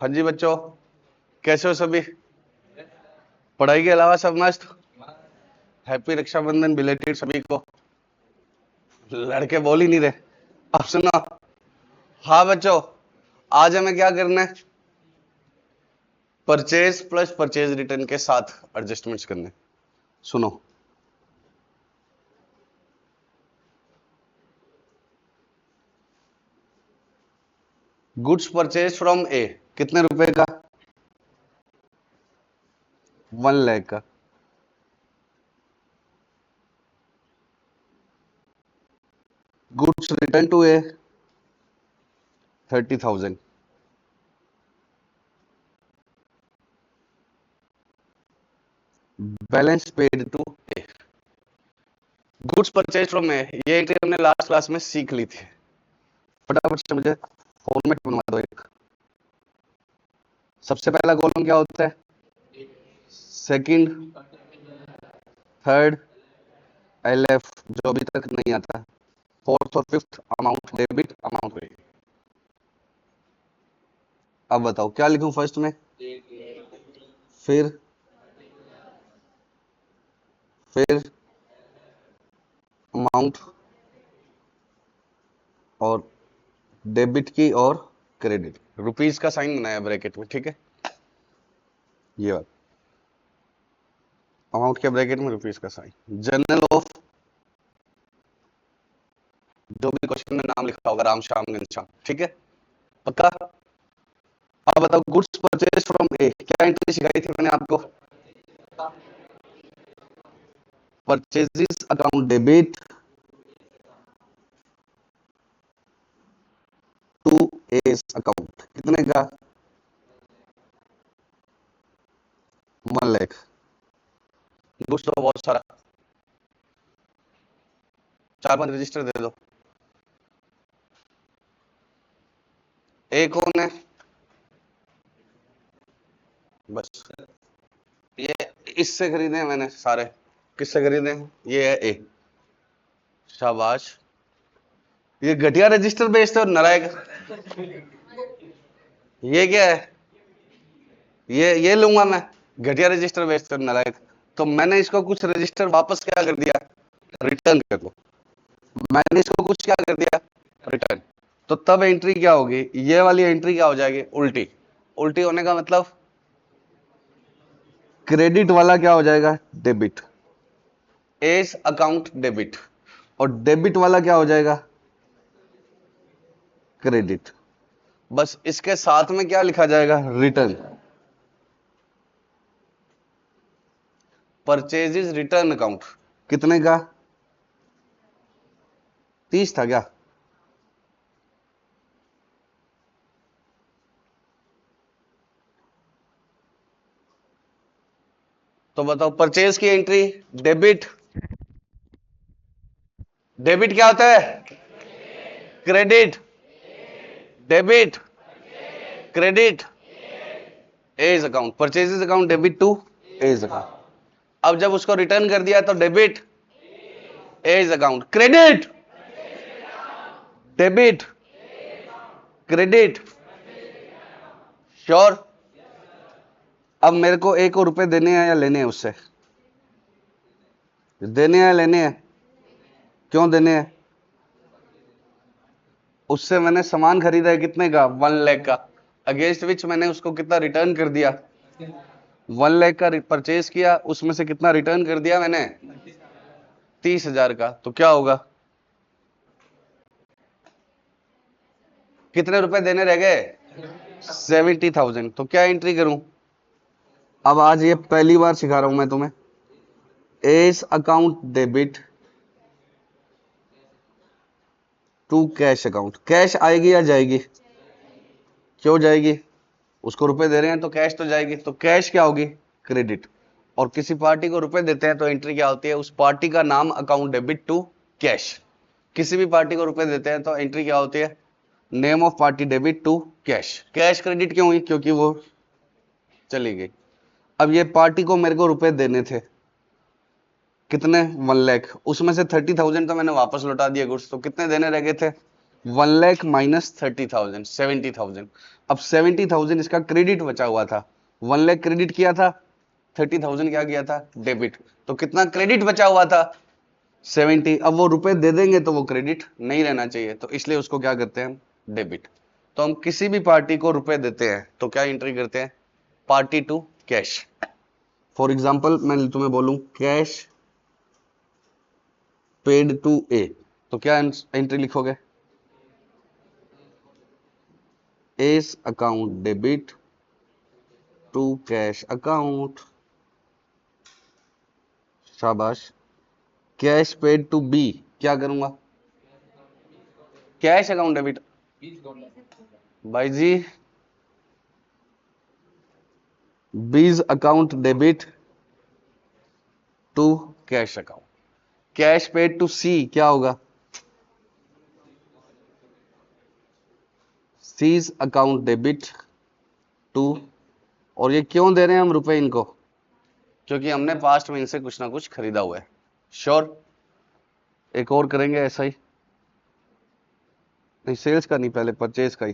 हाँ जी बच्चों, कैसे हो सभी? पढ़ाई के अलावा सब मस्त? हैप्पी रक्षाबंधन बिलेटेड सभी को। लड़के बोल ही नहीं रहे। अब सुनो। हाँ बच्चों, आज हमें क्या करना है? परचेज प्लस परचेज रिटर्न के साथ एडजस्टमेंट्स करने। सुनो, गुड्स परचेज फ्रॉम ए कितने रुपए का? 1 लाख का। Goods return to A 30,000। Balance paid to A. Goods purchase from A, ये एंट्री हमने लास्ट क्लास में सीख ली थी। फटाफट से मुझे फॉर्मेट बनवा दो एक। सबसे पहला कॉलम क्या होता है? सेकंड, थर्ड, एलएफ जो अभी तक नहीं आता, फोर्थ और fifth amount debit, amount credit. अब बताओ क्या लिखूं फर्स्ट में? फिर अमाउंट और डेबिट की और क्रेडिट, रुपीस का साइन बनाया ब्रैकेट में, ठीक है? ये बात, अमाउंट के ब्रैकेट में रुपीस का साइन। जर्नल ऑफ, जो भी क्वेश्चन में नाम लिखा होगा, राम श्याम घनश्याम, ठीक है? पक्का? अब बताओ, गुड्स परचेज फ्रॉम ए, क्या एंट्री सिखाई थी मैंने आपको? Purchases account debit to S account, कितने का? 1 लाख। गुड्स तो बहुत सारा, 4-5 रजिस्टर दे दो। ए कौन है? बस ये इससे खरीदे हैं मैंने सारे। किससे खरीदे हैं? ये है ए। शाबाश। ये घटिया रजिस्टर बेचते हो नालायक। ये क्या है? ये लूंगा मैं। घटिया रजिस्टर बेचते हो नालायक। तो मैंने इसको कुछ रजिस्टर वापस क्या कर दिया? रिटर्न कर दो। मैंने इसको कुछ क्या कर दिया? रिटर्न। तो तब एंट्री क्या होगी? ये वाली एंट्री क्या हो जाएगी? उल्टी। उल्टी होने का मतलब क्रेडिट वाला क्या हो जाएगा? डेबिट। S account debit. और डेबिट वाला क्या हो जाएगा? क्रेडिट। बस इसके साथ में क्या लिखा जाएगा? रिटर्न। परचेजेस रिटर्न अकाउंट कितने का? 30 था क्या? तो बताओ, परचेज की एंट्री डेबिट। डेबिट क्या होता है? Credit. Debit, credit, A's account. Purchases account debit to A's account. अब जब उसको रिटर्न कर दिया तो debit A's account, credit debit credit. Sure? अब मेरे को एक और रुपए देने हैं या लेने हैं उससे? देने हैं, लेने हैं? क्यों देने हैं? उससे मैंने सामान खरीदा है कितने का? 1 लाख का। अगेंस्ट विच मैंने उसको कितना रिटर्न कर दिया? 1 लाख का परचेज किया, उसमें से कितना रिटर्न कर दिया मैंने? 30,000 का। तो क्या होगा? कितने रुपए देने रह गए? 70,000। तो क्या एंट्री करूं? अब आज ये पहली बार सिखा रहा हूं मैं तुम्हें। S account debit to cash account. Cash आएगी या जाएगी? क्यों जाएगी? उसको रुपए दे रहे हैं तो कैश तो जाएगी। तो कैश क्या होगी? क्रेडिट। और किसी पार्टी को रुपए देते हैं तो एंट्री क्या होती है? उस पार्टी का नाम अकाउंट डेबिट टू कैश। किसी भी पार्टी को रुपए देते हैं तो एंट्री क्या होती है? Name of party debit to cash. Cash credit क्यों हुई? क्योंकि वो चली गई। अब ये पार्टी को मेरे को रुपए देने थे कितने? 1 लाख। उसमें से 30,000 तो मैंने वापस लौटा दिया गुड्स, तो कितने देने रह गए थे? 1 लाख माइनस 30,000, 70,000। अब 70,000 इसका क्रेडिट बचा हुआ था, 1 लाख क्रेडिट किया था, 30,000 क्या किया था, डेबिट। तो कितना क्रेडिट बचा हुआ था, 70। अब वो रुपए दे देंगे तो वो क्रेडिट नहीं रहना चाहिए, तो इसलिए उसको क्या करते हैं हम, डेबिट। तो हम किसी भी पार्टी को रुपए देते हैं तो क्या एंट्री करते हैं, party to cash. For example मैं तुम्हें बोलूं कैश पेड टू ए, तो क्या एंट्री लिखोगे, A's account debit to cash account. शाबाश। कैश पेड टू बी, क्या करूंगा, कैश अकाउंट डेबिट। भाई जी B's account debit to cash account. Cash paid to C क्या होगा, सीज अकाउंट डेबिट टू। और ये क्यों दे रहे हैं हम रुपए इनको, क्योंकि हमने पास्ट में इनसे कुछ ना कुछ खरीदा हुआ है। श्योर। एक और करेंगे ऐसा ही, नहीं सेल्स का नहीं, पहले परचेज का ही।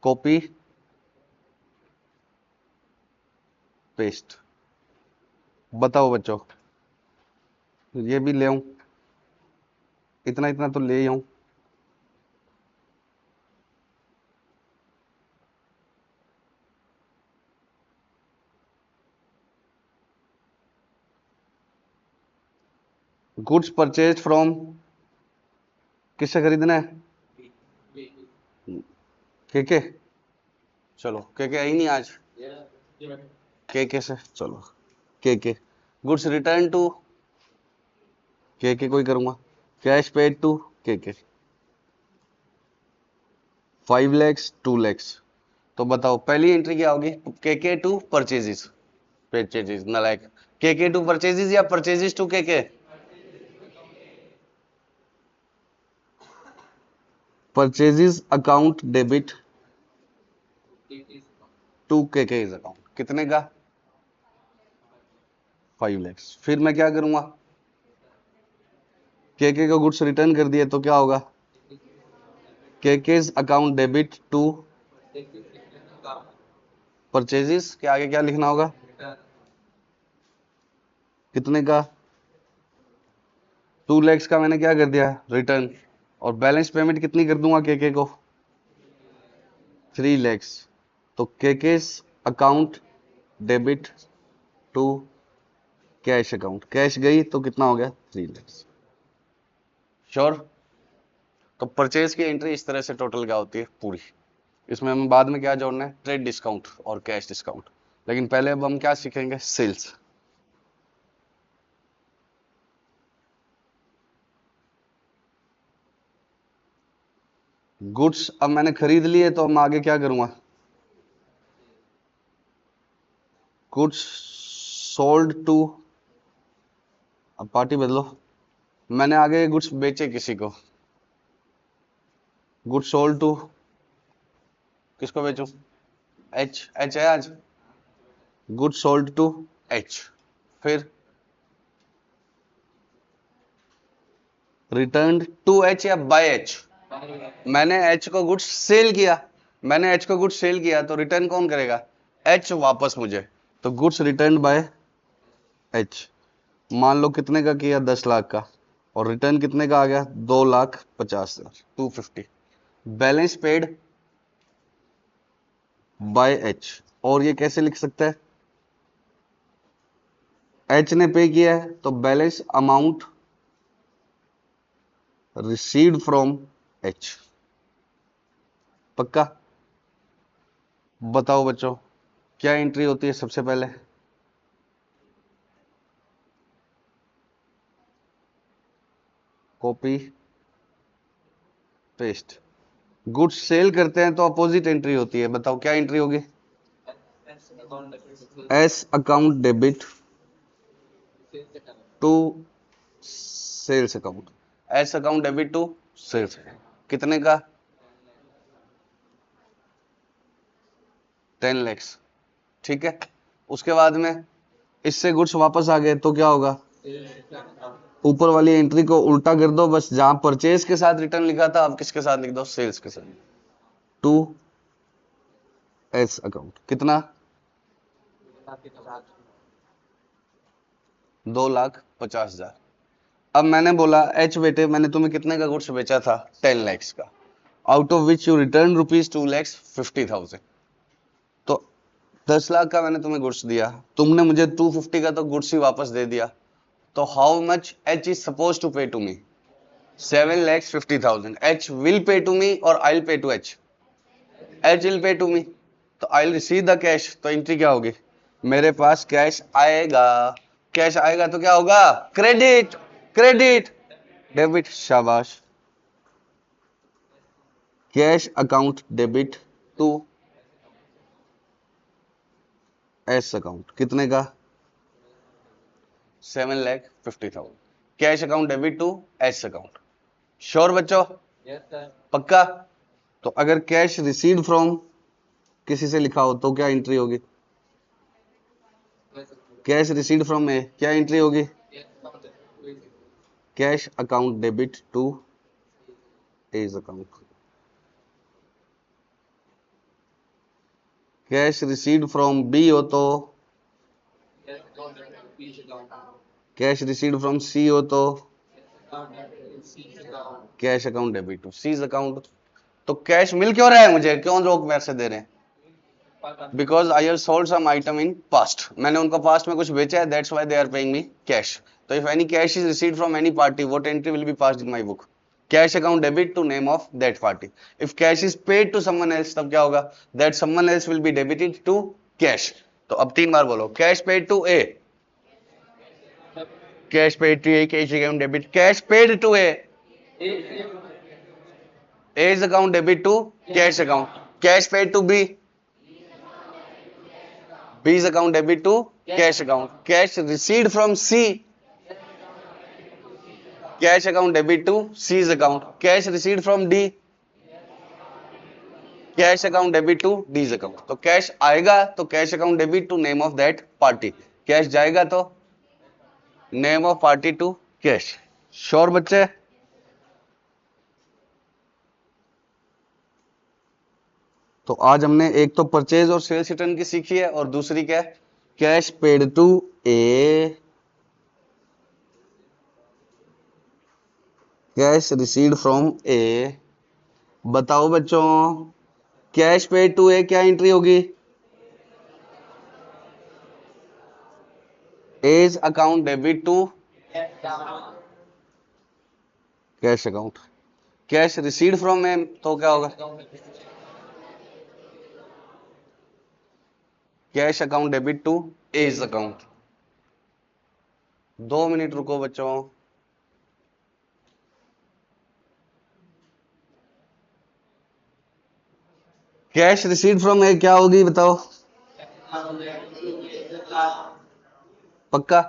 Copy paste. बताओ बच्चों, ये भी ले आऊं, इतना इतना तो ले आऊं। गुड्स परचेज फ्रॉम, किससे खरीदना है, के चलो के आई नहीं आज, के से चलो, के गुड्स रिटर्न टू के कोई करूंगा, कैश पेड टू के 5 lakhs 2 lakhs। तो बताओ पहली एंट्री क्या होगी, के टू परचेजेस, परचेजेस नालायक, के टू परचेजेस या परचेजेस टू के परचेजेस अकाउंट डेबिट टू के इज अकाउंट, कितने का, 5 lakhs। फिर मैं क्या करूंगा, के को गुड्स रिटर्न कर दिए तो क्या होगा, के अकाउंट डेबिट टू परचेजेस के आगे क्या लिखना होगा, कितने का, 2 lakhs का मैंने क्या कर दिया, रिटर्न। और बैलेंस पेमेंट कितनी कर दूंगा के को, 3 lakhs। तो के account debit to cash account, cash गई तो कितना हो गया, 3 lakhs। श्योर। तो परचेज की एंट्री इस तरह से टोटल क्या होती है पूरी। इसमें हम बाद में क्या जोड़ना है, ट्रेड डिस्काउंट और कैश डिस्काउंट। लेकिन पहले अब हम क्या सीखेंगे, सेल्स। गुड्स अब मैंने खरीद लिए तो हम आगे क्या करूंगा, गुड्स सोल्ड टू, अब पार्टी बदलो, मैंने आगे गुड्स बेचे किसी को, गुड्स सोल्ड टू, किसको बेचूं, एच है आज, गुड्स सोल्ड टू एच। फिर रिटर्न टू एच या बाय एच, मैंने एच को गुड्स सेल किया, मैंने एच को गुड्स सेल किया तो रिटर्न कौन करेगा, एच वापस मुझे। तो गुड्स रिटर्न बाय एच। मान लो कितने का किया, 10 लाख का, और रिटर्न कितने का आ गया, 2,50,000, 250। Balance paid by H. और ये कैसे लिख सकता है, एच ने पे किया है तो balance amount received from H. पक्का। बताओ बच्चों क्या एंट्री होती है सबसे पहले, कॉपी पेस्ट। गुड्स सेल करते हैं तो अपोजिट एंट्री होती है, बताओ क्या एंट्री होगी, S account debit to sales account, S account debit to sales, कितने का, 10 lakhs। ठीक है। उसके बाद में इससे गुड्स वापस आ गए तो क्या होगा, ऊपर वाली एंट्री को उल्टा कर दो, बस जहां परचेज के साथ रिटर्न लिखा था अब किसके साथ लिख दो, सेल्स के साथ। टू एस अकाउंट कितना, 2,50,000। अब मैंने बोला एच बेटे मैंने तुम्हें कितने का गुड्स बेचा था, 10 lakhs का, out of which you return rupees 2,50,000। तो 10 लाख का मैंने तुम्हें गुड्स दिया, तुमने मुझे 250 का तो गुड्स ही वापस दे दिया, तो how much H is suppose to pay to me, 7,50,000। H will pay to me और I will pay to H, H will pay to me, तो I will receive the cash. तो एंट्री क्या होगी, मेरे पास कैश आएगा, cash आएगा तो क्या होगा, क्रेडिट, क्रेडिट, डेबिट, शाबाश। Cash account debit to S account कितने का, 7,50,000। Cash account debit to S account, sure बच्चों, पक्का। तो अगर कैश रिसीव्ड फ्रॉम किसी से लिखा हो तो क्या एंट्री होगी, कैश रिसीव्ड फ्रॉम ए, क्या एंट्री होगी, cash account debit to A's account. Cash received from B हो तो, कैश रिसीव्ड फ्रॉम सी हो तो cash account debit to C's account. तो कैश मिल क्यों रहा है मुझे, क्यों लोग मेरे से दे रहे हैं, because I have sold some item in past, मैंने उनको पास्ट में कुछ बेचा है, that's why they are paying me cash. तो if any cash is received from any party, what entry will be passed in my book, cash account debit to name of that party. If cash is paid to someone else, तब क्या होगा, that someone else will be debited to cash. तो अब 3 बार बोलो, cash paid to A, cash paid to A, cash account debit, cash paid to A, A's account debit to cash account, cash paid to B, B's account debit to cash account, cash received from C, cash account debit to C's account, cash received from D, cash account debit to D's account। तो cash आएगा तो cash account debit to name of that party, cash जाएगा तो name of party to cash, sure बच्चे। तो आज हमने एक तो परचेज और सेल्स रिटर्न की सीखी है, और दूसरी क्या है, cash paid to A, cash received from A. बताओ बच्चों, कैश पेड टू ए क्या एंट्री होगी, A's account debit to cash account, cash received from A तो क्या होगा, cash account debit to A's account. 2 minute रुको बच्चों, कैश रिसीव्ड फ्रॉम ए क्या होगी बताओ, पक्का।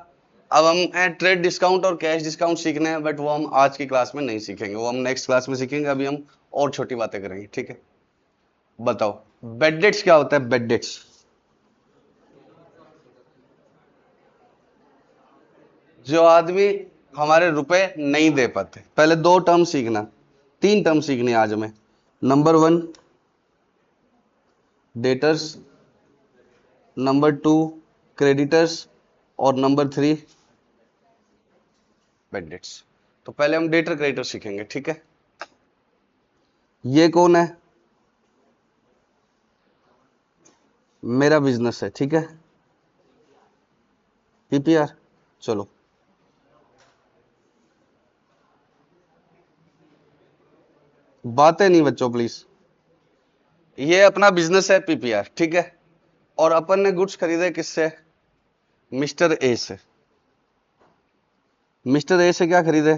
अब हम ट्रेड डिस्काउंट और कैश डिस्काउंट सीखने हैं, बट वो हम आज की क्लास में नहीं सीखेंगे, वो हम नेक्स्ट क्लास में सीखेंगे। अभी हम और छोटी बातें करेंगे, ठीक है। बताओ बेड डेट्स क्या होता है, बेड डेट्स, जो आदमी हमारे रुपए नहीं दे पाते। पहले 2 टर्म सीखना, 3 टर्म सीखनी आज हमें। नंबर 1 डेटर्स, नंबर 2 क्रेडिटर्स, और नंबर 3 बेड डेट्स। तो पहले हम डेटर क्रेडिटर सीखेंगे, ठीक है। ये कौन है, मेरा बिजनेस है, ठीक है, पीपीआर। चलो बातें नहीं बच्चों प्लीज, ये अपना बिजनेस है पीपीआर, ठीक है। और अपन ने गुड्स खरीदे किससे, मिस्टर ए से। मिस्टर ए से क्या खरीदे,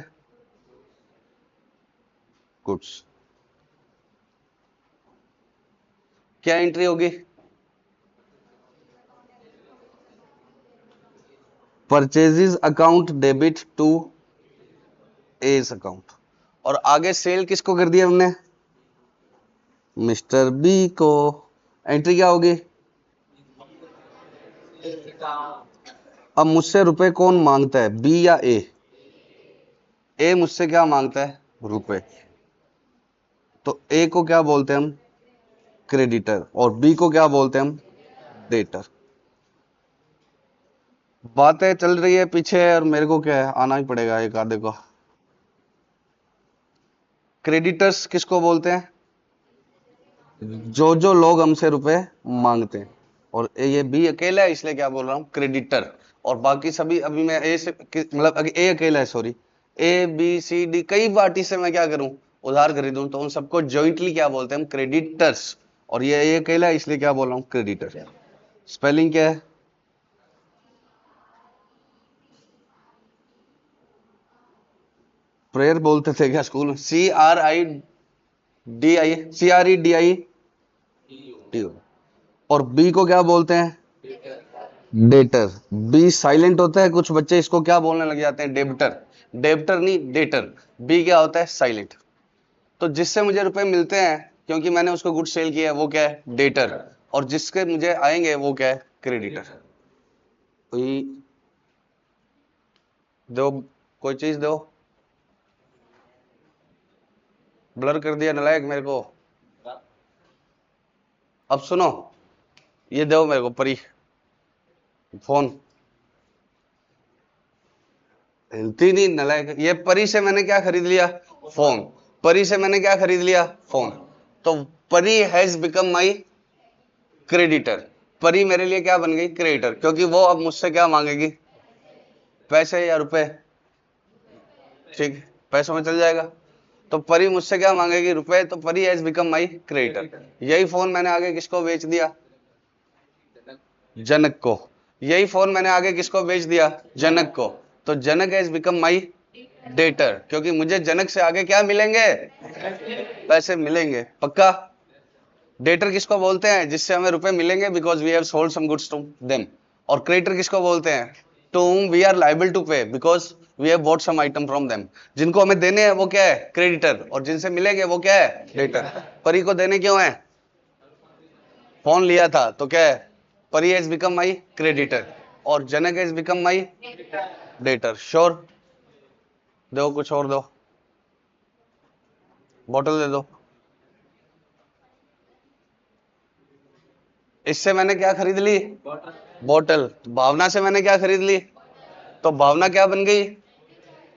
गुड्स। क्या एंट्री होगी, purchases account debit to S account. और आगे सेल किसको कर दिया हमने, मिस्टर बी को। एंट्री क्या होगी, अब मुझसे रुपए कौन मांगता है, बी या ए, ए मुझसे क्या मांगता है? रुपए। तो ए को क्या बोलते हैं हम? क्रेडिटर। और बी को क्या बोलते हैं हम? डेटर। बातें चल रही है पीछे और मेरे को क्या है, आना ही पड़ेगा एक आधे को। क्रेडिटर्स किसको बोलते हैं? जो जो लोग हमसे रुपए मांगते हैं। और ये बी अकेला है इसलिए क्या बोल रहा हूं? क्रेडिटर। और बाकी सभी, अभी मैं ए से मतलब अगर ए अकेला है, sorry, A B C D कई पार्टी से मैं क्या करूं? उधार खरीदूं, तो उन सबको जॉइंटली क्या बोलते हैं हम? क्रेडिटर्स। और ये ए अकेला है इसलिए क्या बोल रहा हूं? क्रेडिटर। स्पेलिंग क्या है? प्रेयर बोलते थे क्या स्कूल में? CRIDI। और बी को क्या बोलते हैं? डेटर। बी साइलेंट होता है, कुछ बच्चे इसको क्या बोलने लग जाते हैं? डेबिटर। डेबिटर नहीं, डेटर। बी क्या होता है? साइलेंट। तो जिससे मुझे रुपए मिलते हैं क्योंकि मैंने उसको गुड सेल किया है, वो क्या है? डेटर। और जिसके मुझे आएंगे वो क्या है? क्रेडिटर। कोई दो, कोई चीज दो। ब्लर कर दिया नलायक मेरे को। अब सुनो, ये दो मेरे को परी फोन। हिलती नहीं नलायक। ये परी से मैंने क्या खरीद लिया? फोन। परी से मैंने क्या खरीद लिया? फोन। तो परी हैज बिकम माई क्रेडिटर। परी मेरे लिए क्या बन गई? क्रेडिटर। क्योंकि वो अब मुझसे क्या मांगेगी? पैसे या रुपए? ठीक है, पैसों में चल जाएगा। तो परी मुझसे क्या मांगेगी? रुपए। तो परी हैज बिकम माई क्रेडिटर। यही फोन मैंने आगे किसको बेच दिया? जनक को। यही फोन मैंने आगे किसको बेच दिया? जनक को। तो जनक हैज बिकम माई डेटर। क्योंकि मुझे जनक से आगे क्या मिलेंगे? पैसे मिलेंगे। पक्का? डेटर किसको बोलते हैं? जिससे हमें रुपए मिलेंगे, because we have sold some goods to them. और क्रेडिटर किसको बोलते हैं? To whom we are liable to pay because we have bought some item from them. जिनको हमें देने हैं वो क्या है? क्रेडिटर। और जिनसे मिलेंगे वो क्या है? डेटर। परी को देने क्यों है? फोन लिया था तो क्या है? परी हैज बिकम माई क्रेडिटर। और Janak has become my debtor. Sure? दो, कुछ और दो। बॉटल दे दो। इससे मैंने क्या खरीद ली? बोतल। भावना से मैंने क्या खरीद ली? तो भावना क्या बन गई?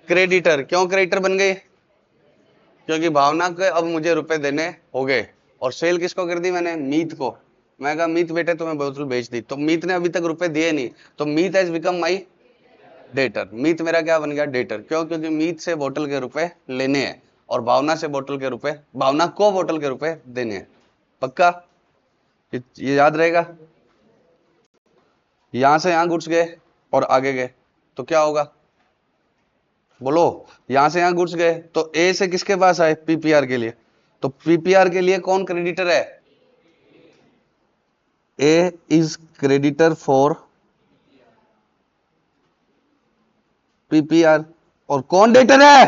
क्रेडिटर। क्यों क्रेडिटर बन गई? क्योंकि भावना के अब मुझे रुपए देने हो गए। और सेल किसको कर दी मैंने? मीत को। मैं कहा मीत बेटे तुम्हें बोतल बेच दी, तो मीत ने अभी तक रुपए दिए नहीं। तो मीत हैज बिकम माई डेटर। मीत मेरा क्या बन गया? डेटर। क्यों? क्योंकि मीत से बोतल के रुपए लेने हैं और भावना से बोतल के रुपए, भावना को बोतल के रुपए देने हैं। पक्का? ये याद रहेगा। यहां से यहां गुड्स गए और आगे गए तो क्या होगा? बोलो। यहां से यहां गुड्स गए तो ए से किसके पास आए? पीपीआर के लिए। तो पीपीआर के लिए कौन क्रेडिटर है? A is creditor for PPR. और कौन डेटर है?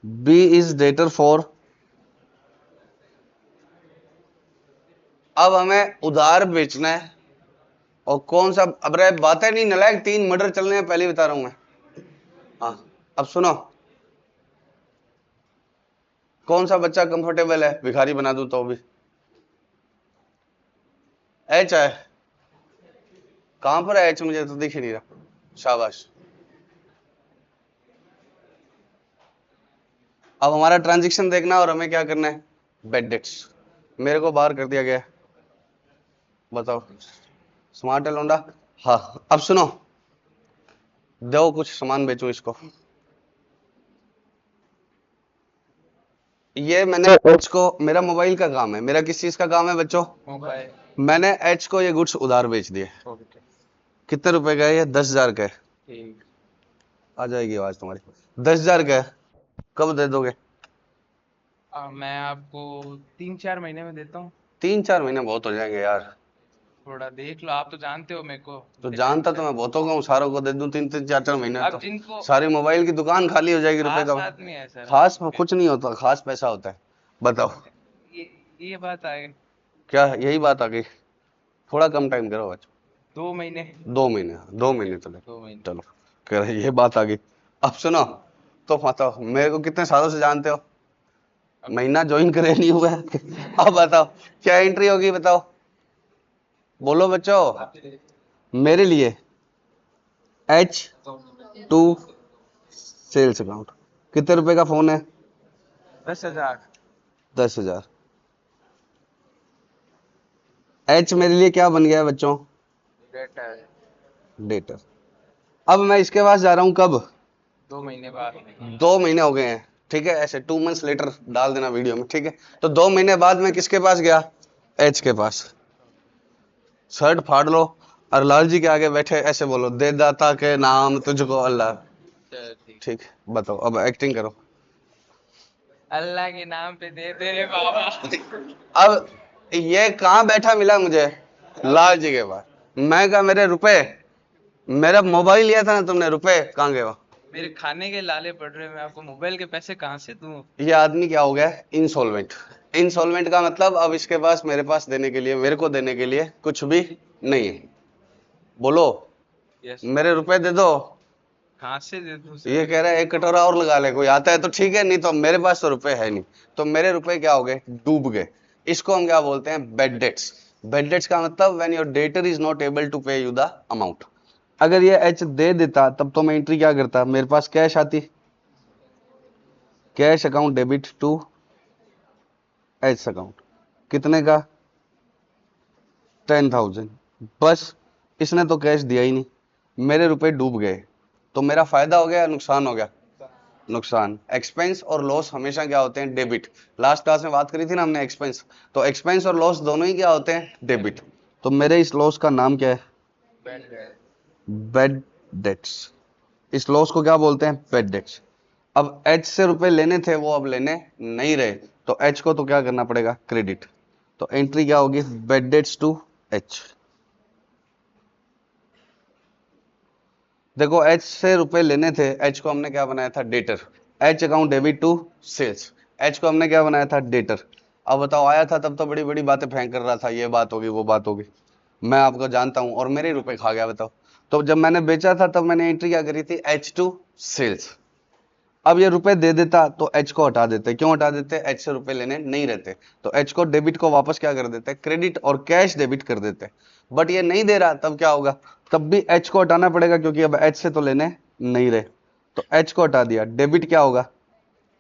B is debtor for. अब हमें उधार बेचना है। और कौन सा? अब रे बातें नहीं नलायक, 3 मर्डर चलने हैं पहले बता रहा हूं मैं। हाँ, अब सुनो। कौन सा बच्चा कंफर्टेबल है भिखारी बना दूं तो भी? एच है। कहां पर है एच? मुझे तो दिख ही नहीं रहा। शाबाश। अब हमारा ट्रांजेक्शन देखना और हमें क्या करना है? Bad debts. मेरे को बाहर कर दिया गया है। बताओ। स्मार्ट है लौंडा। हाँ। अब सुनो, दो कुछ सामान बेचो इसको। ये मैंने एच को, मेरा मोबाइल का काम है, मेरा किस चीज का काम है बच्चों? मोबाइल। मैंने एच को ये गुड्स उधार बेच दिए। कितने रुपए का है ये? 10,000 का है। ठीक। आ जाएगी आवाज तुम्हारी। 10,000 का है। कब दे दोगे? मैं आपको 3-4 महीने में देता हूँ। 3-4 महीने बहुत हो जाएंगे यार। थोड़ा देख लो, आप तो जानते हो मेरे को। तो जानता तो मैं बहुतों का हूँ, सारों को दे दूं 3-3, 4-4 महीने अब तो जिनको सारी मोबाइल की दुकान खाली हो जाएगी रुपए खास का। आदमी है सर खास आपके। कुछ नहीं होता, खास पैसा होता है। बताओ। ये ये बात आए। क्या यही बात आ गई? थोड़ा कम टाइम करो बच्चों। 2 महीने। 2 महीने, 2 महीने तो ले। 2 महीने। चलो। कह रहे ये बात आ गई। अब सुनो, तो बताओ मेरे को कितने सालों से जानते हो? महीना ज्वाइन करे नहीं हुआ है। अब बताओ क्या एंट्री होगी, बताओ, बोलो बच्चों। मेरे लिए H2 सेल्स अकाउंट। कितने रुपए का फोन है? 10,000। 10,000। H मेरे लिए क्या बन गया है बच्चों? डेटर। डेटर। अब मैं इसके पास जा रहा हूं कब? 2 महीने बाद। 2 महीने हो गए हैं, ठीक है, ऐसे 2 मंथ्स लेटर डाल देना वीडियो में, ठीक है। तो 2 महीने बाद मैं किसके पास गया? H के पास। शर्ट फाड़ लो और लाल जी के आगे बैठे ऐसे बोलो, दे दाता के नाम तुझको अल्लाह। चल ठीक। ठीक है, बताओ अब एक्टिंग करो। अल्लाह के नाम पे दे दे रे बाबा। अब ये कहाँ बैठा मिला मुझे? लाल जी के पास। मैं कहा मेरे रुपए, मेरा मोबाइल लिया था ना तुमने, रुपए कहाँ गए वो? मेरे खाने के लाले पड़ रहे हैं, मैं आपको मोबाइल के पैसे कहाँ से दूं? ये आदमी क्या हो गया? इंसॉल्वेंट। इंसॉल्वेंट का मतलब अब इसके पास, मेरे पास देने के लिए, मेरे को देने के लिए कुछ भी नहीं है। बोलो यस। मेरे रुपए दे दो। कहाँ से दे दूं ये सर? कह रहा है एक कटोरा और लगा ले, कोई आता है तो ठीक है, नहीं तो मेरे पास तो रुपए है नहीं। तो मेरे रुपए क्या हो गए? डूब गए। इसको हम क्या बोलते हैं? Bad debts. बेड डेट्स का मतलब when your debtor is not able to pay you the amount. अगर ये एच दे देता तब तो मैं एंट्री क्या करता? मेरे पास कैश आती, cash account debit to H account. कितने का? 10,000। बस इसने तो कैश दिया ही नहीं, मेरे रुपए डूब गए। तो मेरा फायदा हो गया या नुकसान हो गया? नुकसान। एक्सपेंस और लॉस हमेशा क्या होते हैं? डेबिट। लास्ट क्लास में बात करी थी ना हमने एक्सपेंस, तो एक्सपेंस और लॉस दोनों ही क्या होते हैं? डेबिट। तो मेरे इस लॉस का नाम क्या है? Bad debts. इस लॉस को क्या बोलते हैं? Bad debts. अब एच से रुपए लेने थे, वो अब लेने नहीं रहे, तो एच को तो क्या करना पड़ेगा? क्रेडिट। तो एंट्री क्या होगी? Bad debts to H. देखो एच से रुपए लेने थे, एच को हमने क्या बनाया था? Debtor. H account debit to sales. H को हमने क्या बनाया था? डेटर। अब बताओ, आया था तब तो बड़ी बड़ी बातें फेंक कर रहा था, ये बात होगी वो बात होगी, मैं आपको जानता हूं, और मेरे रुपए खा गया। बताओ, तो जब मैंने बेचा था तब मैंने एंट्री क्या करी थी? H to sales. अब ये रुपए दे देता तो एच को हटा देते। क्यों हटा देते? एच से रुपए लेने नहीं रहते, तो एच को डेबिट को वापस क्या कर देते? क्रेडिट, और कैश डेबिट कर देते। बट ये नहीं दे रहा, तब क्या होगा? तब भी एच को हटाना पड़ेगा, क्योंकि अब एच से तो लेने नहीं रहे। तो एच को हटा दिया, डेबिट क्या होगा?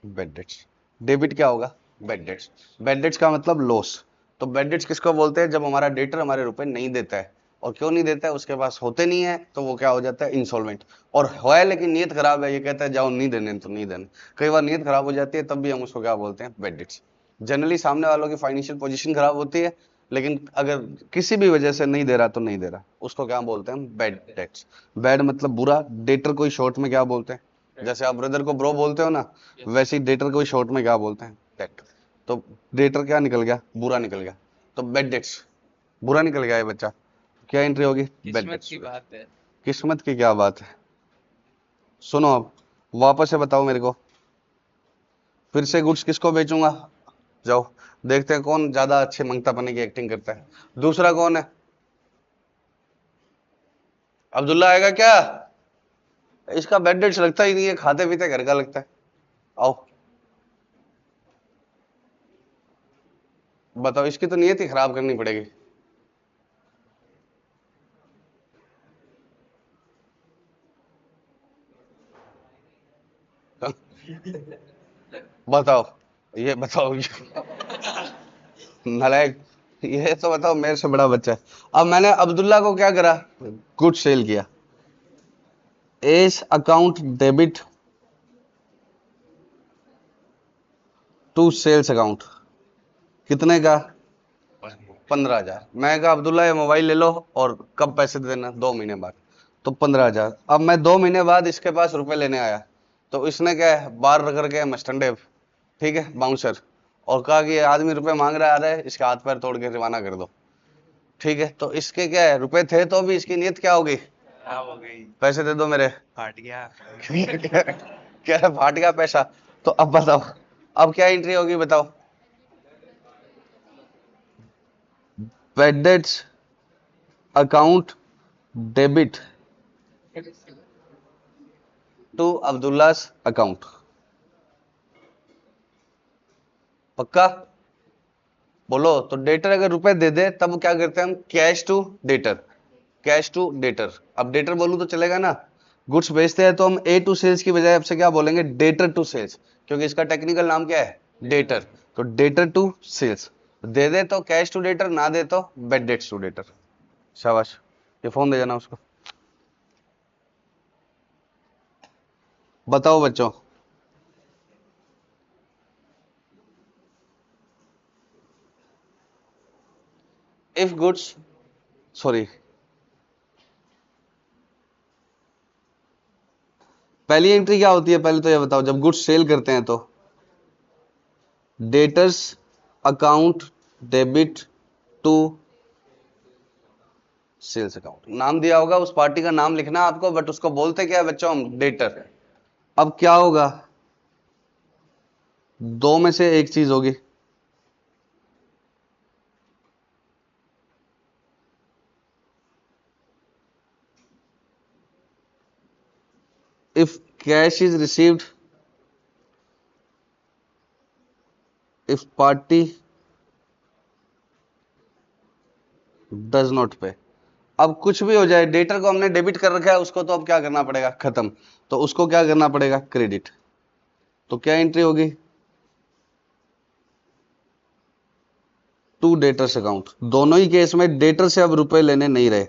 Bad debts. डेबिट क्या होगा? Bad debts. बेड डेट्स का मतलब लॉस। तो बेड डेट्स किसको बोलते हैं? जब हमारा डेटर हमारे रुपए नहीं देता है। और क्यों नहीं देता है? उसके पास होते नहीं है, तो वो क्या हो जाता है? इंसॉल्वेंट। और है लेकिन नीयत खराब है, ये कहता है जाओ नहीं देने तो नहीं देने। कई बार नीयत खराब हो जाती है, तब भी हम उसको क्या बोलते हैं? Bad debts. जनरली सामने वालों की फाइनेंशियल पोजीशन खराब होती है, लेकिन अगर किसी भी वजह से नहीं दे रहा तो नहीं दे रहा, उसको क्या बोलते हैं? Bad debts. बैड मतलब बुरा, डेटर को शॉर्ट में क्या बोलते हैं? जैसे आप ब्रदर को ब्रो बोलते हो ना, वैसे ही डेटर को शॉर्ट में क्या बोलते हैं? डेट। तो डेटर क्या निकल गया? बुरा निकल गया। तो बेड डेट्स, बुरा निकल गया ये बच्चा। क्या एंट्री होगी? बेड किस्मत डेट्स। की बात है। किस्मत की क्या बात है? सुनो अब वापस से बताओ मेरे को, फिर से गुड्स किसको बेचूंगा? जाओ देखते हैं कौन ज्यादा अच्छे मंगता पने की एक्टिंग करता है। दूसरा कौन है? अब्दुल्ला आएगा क्या? इसका बेड डेट्स लगता ही नहीं है, खाते पीते घर का लगता है। आओ बताओ, इसकी तो नीयत ही खराब करनी पड़ेगी। बताओ, ये बताओ, नालायक। ये तो बताओ, मेरे से बड़ा बच्चा है। अब मैंने अब्दुल्ला को क्या करा? गुड सेल किया। S account debit to sales account. कितने का? 15,000। मैं कहा अब्दुल्ला ये मोबाइल ले लो, और कब पैसे दे देना? 2 महीने बाद। तो 15,000। अब मैं 2 महीने बाद इसके पास रुपए लेने आया, तो इसने क्या है? बार रगड़ के मस्टंडे, ठीक है, बाउंसर, और कहा कि ये आदमी रुपए मांग रहा है, आ रहा है, इसके हाथ पैर तोड़ के रवाना कर दो। ठीक है, तो इसके क्या है? रुपए थे तो भी इसकी नीयत क्या हो गई? खराब हो गई। पैसे दे दो मेरे। फाट गया। क्या है? फाट गया पैसा। तो अब बताओ, अब क्या एंट्री होगी बताओ? Bad debts account debit to Abdullah's account. पक्का? बोलो। तो डेटर अगर रुपए दे दे तब क्या करते हैं हम? Cash to debtor, cash to debtor. अब डेटर बोलूं तो चलेगा ना? गुड्स बेचते हैं तो हम ए टू सेल्स की बजाय आपसे क्या बोलेंगे? डेटर टू सेल्स, क्योंकि इसका टेक्निकल नाम क्या है? डेटर। तो डेटर टू सेल्स। दे दे तो कैश टू डेटर, ना दे तो बेड डेट्स टू डेटर। शाबाश, ये फोन दे जाना उसको। बताओ बच्चों। इफ गुड्स, सॉरी, पहली एंट्री क्या होती है पहले तो ये बताओ, जब गुड्स सेल करते हैं तो? Debtors account debit to sales account. नाम दिया होगा, उस पार्टी का नाम लिखना आपको, बट उसको बोलते क्या है बच्चों हम? डेटर। अब क्या होगा? दो में से एक चीज होगी। If cash is received, if party does not पे। अब कुछ भी हो जाए, डेटर को हमने डेबिट कर रखा है, उसको तो अब क्या करना पड़ेगा? खत्म। तो उसको क्या करना पड़ेगा? क्रेडिट। तो क्या एंट्री होगी? To debtors account. दोनों ही केस में डेटर से अब रुपए लेने नहीं रहे।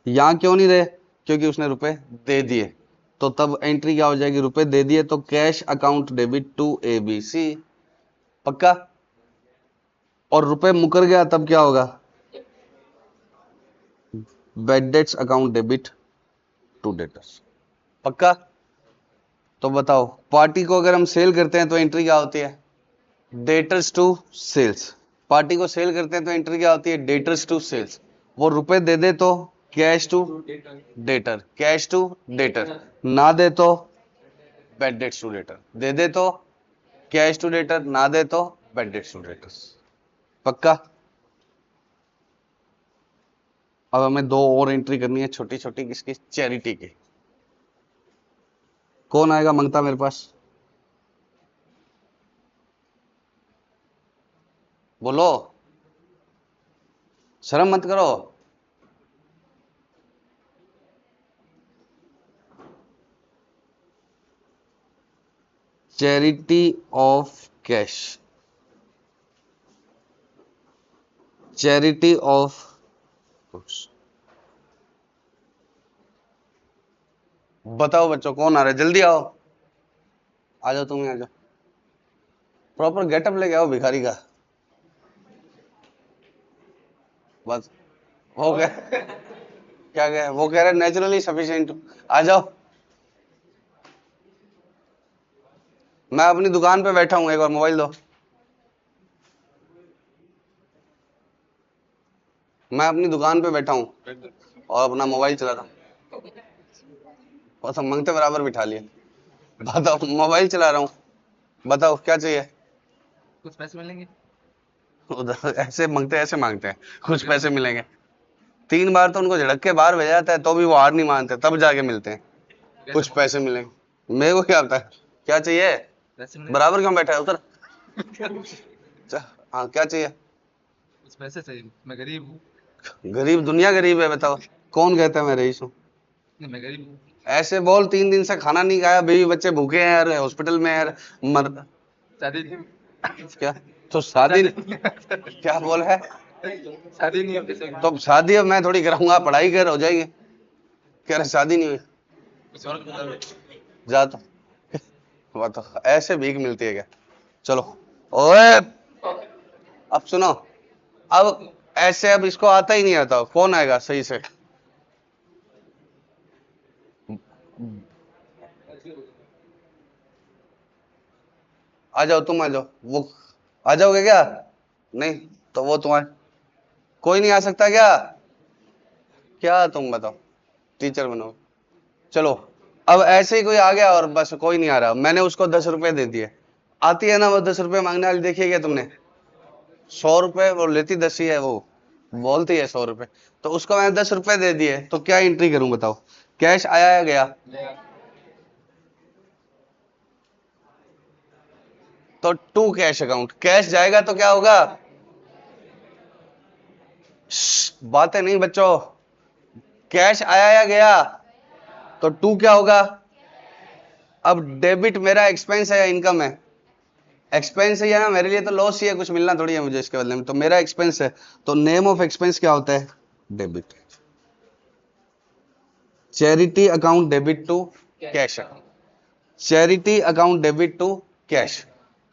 यहां क्यों नहीं रहे? क्योंकि उसने रुपए दे दिए। तो तब एंट्री क्या हो जाएगी? रुपए दे दिए तो cash account debit to ABC। पक्का? और रुपए मुकर गया तब क्या होगा? Bad debts account debit to debtors. पक्का? तो बताओ, पार्टी को अगर हम सेल करते हैं तो एंट्री क्या होती है? Debtors to sales. पार्टी को सेल करते हैं तो एंट्री क्या होती है? Debtors to sales. वो रुपए दे दे तो cash to debtor, cash to debtor, ना दे तो बैड डेट्स टू डेटर, दे दे तो कैश टू डेटर, ना दे तो बैड डेट्स टू डेटर्स। पक्का? अब हमें दो और एंट्री करनी है छोटी छोटी, किसकी? चैरिटी की। कौन आएगा मंगता मेरे पास? बोलो, शर्म मत करो। Charity of cash, charity of goods. बताओ बच्चों कौन आ रहा है? जल्दी आओ, आ जाओ, तुम ही आ जाओ। प्रॉपर गेटअप लेके आओ भिखारी का। बस हो गया। क्या गया? वो कह रहे नेचुरली सफिशिएंट। आ जाओ। मैं अपनी दुकान पे बैठा हूँ, एक बार मोबाइल दो। मैं अपनी दुकान पे बैठा हूँ और अपना मोबाइल चला रहा हूँ। बस हम मंगते बराबर बिठा लिए। बताओ, मोबाइल चला रहा हूँ। बताओ क्या चाहिए? कुछ पैसे मिलेंगे? उधर ऐसे मंगते, ऐसे मांगते हैं कुछ पैसे मिलेंगे। 3 बार तो उनको झड़क के बाहर भेजा जाता है तो भी वो हार नहीं मानते, तब जाके मिलते हैं। कुछ पैसे मिलेंगे। मेरे को क्या पता है क्या चाहिए? पैसे मिलेंगे? बराबर क्यों बैठा है उधर? हाँ क्या चाहिए? कुछ पैसे चाहिए, मैं गरीब हूँ। गरीब? दुनिया गरीब है, बताओ। कौन कहता है मैं रईस हूँ? नहीं, मैं गरीब हूँ। ऐसे बोल, 3 दिन से खाना नहीं खाया, बीवी बच्चे भूखे हैं यार, हॉस्पिटल में यार, मर। शादी नहीं। क्या? तो शादी क्या बोल है? शादी नहीं है पैसे। तो शादी अब मैं थोड़ी कराऊंगा, पढ़ाई कर हो जाएगी। कह रहे शादी नहीं हुई। कुछ और बता दो। जा तो। बताओ ऐसे भीख मिलती है क्या? चलो। ओए, अब सुनो। अब ऐसे, अब इसको आता ही नहीं आता, कौन आएगा सही से? आ जाओ, तुम आ जाओ। वो आ जाओगे क्या? नहीं तो वो तुम्हारे, कोई नहीं आ सकता क्या? क्या तुम बताओ, टीचर बनोगे? चलो। अब ऐसे ही कोई आ गया और बस कोई नहीं आ रहा, मैंने उसको 10 रुपए दे दिए। आती है ना वो 10 रुपए मांगने वाली, देखिए क्या तुमने? 100 रुपए वो लेती, 10 ही है वो, बोलती है 100 रुपए। तो उसको मैंने 10 रुपए दे दिए तो क्या एंट्री करूं बताओ? कैश आया या गया? तो टू कैश अकाउंट, कैश जाएगा तो क्या होगा, बातें नहीं बच्चों, कैश आया या गया, तो टू क्या होगा। अब डेबिट मेरा एक्सपेंस है या इनकम है, एक्सपेंस ही है ना, मेरे लिए तो लॉस ही है, कुछ मिलना थोड़ी है मुझे इसके बदले में, तो मेरा एक्सपेंस है, तो नेम ऑफ एक्सपेंस क्या होता है, debit. Charity account debit to cash account, charity account debit to cash.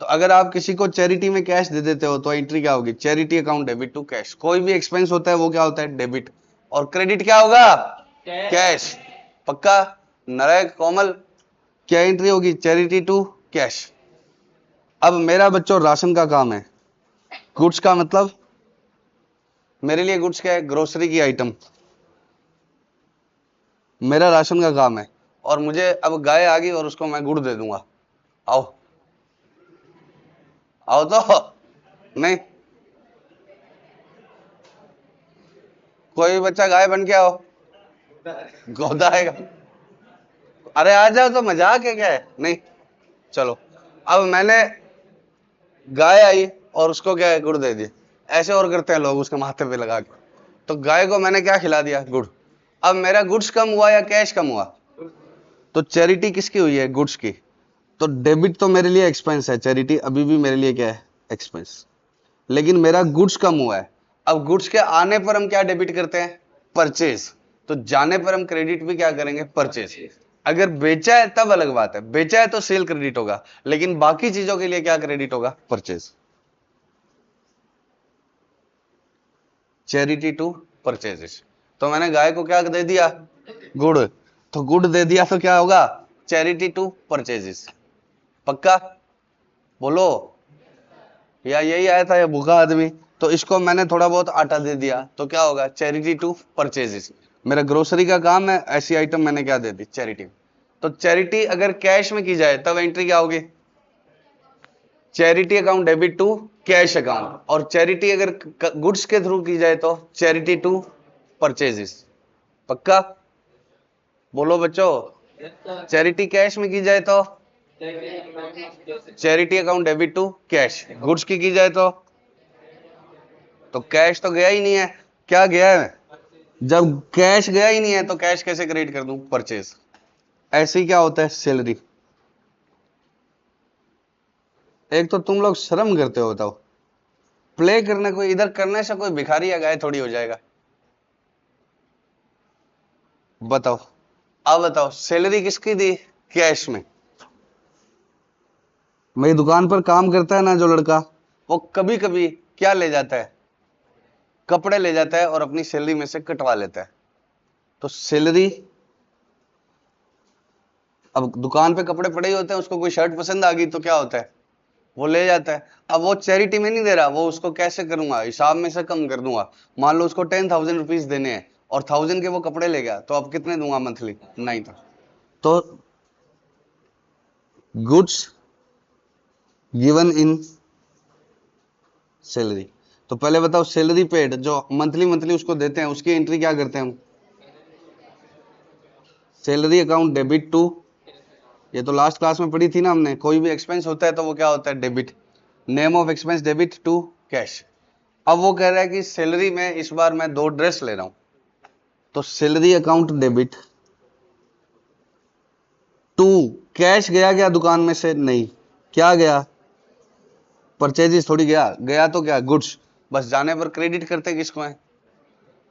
तो अगर आप किसी को चैरिटी में कैश दे देते हो तो एंट्री क्या होगी, charity account debit to cash. कोई भी एक्सपेंस होता है वो क्या होता है, डेबिट, और क्रेडिट क्या होगा, कैश। पक्का, नरेश, कोमल, क्या एंट्री होगी, चैरिटी टू कैश। अब मेरा बच्चों राशन का काम है, गुड्स का मतलब मेरे लिए गुड्स क्या है, ग्रोसरी की आइटम, मेरा राशन का काम है, और मुझे अब गाय आ गई और उसको मैं गुड़ दे दूंगा, आओ आओ तो नहीं, कोई भी बच्चा गाय बन के आओ, गोदा आएगा, अरे आ जाओ, तो मजाक है क्या है, नहीं, चलो। अब मैंने गाय आई और उसको क्या है, गुड़ दे दिया, ऐसे और करते हैं लोग उसके माथे पे लगा के, तो गाय को मैंने क्या खिला दिया, गुड़। अब मेरा गुड्स कम हुआ या कैश कम हुआ, तो चैरिटी किसकी हुई है, गुड्स की, तो डेबिट तो मेरे लिए एक्सपेंस है, चैरिटी अभी भी मेरे लिए क्या है, एक्सपेंस, लेकिन मेरा गुड्स कम हुआ है। अब गुड्स के आने पर हम क्या डेबिट करते हैं, परचेज, तो जाने पर हम क्रेडिट भी क्या करेंगे, परचेज। अगर बेचा है तब अलग बात है, बेचा है तो सेल क्रेडिट होगा, लेकिन बाकी चीजों के लिए क्या क्रेडिट होगा, परचेज। चैरिटी टू परचेजेस, तो मैंने गाय को क्या दे दिया, गुड़, तो गुड़ दे दिया तो क्या होगा, चैरिटी टू परचेजेस। पक्का, बोलो, या यही आया था, या भूखा आदमी, तो इसको मैंने थोड़ा बहुत आटा दे दिया तो क्या होगा, चैरिटी टू परचेजेस। मेरा ग्रोसरी का काम है, ऐसी आइटम मैंने क्या दे दी, चैरिटी। तो चैरिटी अगर कैश में की जाए तब एंट्री क्या होगी, charity account debit to cash account, और चैरिटी अगर गुड्स के थ्रू की जाए तो चैरिटी टू परचेजेस। पक्का, बोलो बच्चों, चैरिटी कैश में की जाए तो charity account debit to cash, goods की जाए तो कैश तो गया ही नहीं है, क्या गया है, जब कैश गया ही नहीं है तो कैश कैसे क्रेडिट कर दूं, परचेज। ऐसे ही क्या होता है, सैलरी। एक तो तुम लोग शर्म करते हो, बताओ, प्ले करने को इधर करने से कोई भिखारी या गाय थोड़ी हो जाएगा, बताओ। अब बताओ, सैलरी किसकी दी, कैश में। मेरी दुकान पर काम करता है ना जो लड़का, वो कभी कभी क्या ले जाता है, कपड़े ले जाता है और अपनी सैलरी में से कटवा लेता है, तो सैलरी, अब दुकान पे कपड़े पड़े ही होते हैं, उसको कोई शर्ट पसंद आ गई तो क्या होता है, वो ले जाता है। अब वो चैरिटी में नहीं दे रहा, वो उसको कैसे करूंगा, हिसाब में से कम कर दूंगा। मान लो उसको 10,000 रुपीज देने हैं और 1,000 के वो कपड़े ले गया, तो अब कितने दूंगा मंथली, 9,000। तो गुड्स गिवन इन सैलरी, तो पहले बताओ, सैलरी पेड जो मंथली मंथली उसको देते हैं उसकी एंट्री क्या करते हैं हम, सैलरी अकाउंट डेबिट टू, ये तो लास्ट क्लास में पढ़ी थी ना हमने, कोई भी एक्सपेंस होता है तो वो क्या होता है, debit, name of expense debit to cash. अब वो कह रहा है कि सैलरी में इस बार मैं 2 ड्रेस ले रहा हूं, तो salary account debit to cash, गया क्या दुकान में से, नहीं, क्या गया, परचेजेस थोड़ी गया, गया तो क्या, गुड्स, बस जाने पर क्रेडिट करते किसको है।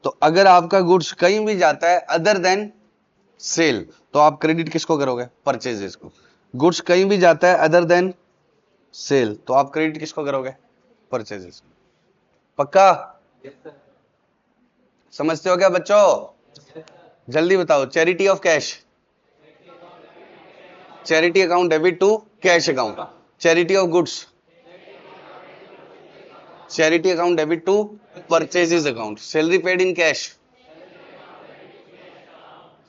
तो अगर आपका गुड्स कहीं भी जाता है अदर देन सेल, तो आप क्रेडिट किसको करोगे, परचेजेस को। गुड्स कहीं भी जाता है अदर देन सेल, तो आप क्रेडिट किसको करोगे, परचेजेस। पक्का, समझते हो क्या बच्चों, जल्दी बताओ, charity of cash, charity account debit to cash account, charity of goods, charity account debit to purchases account, salary paid in cash,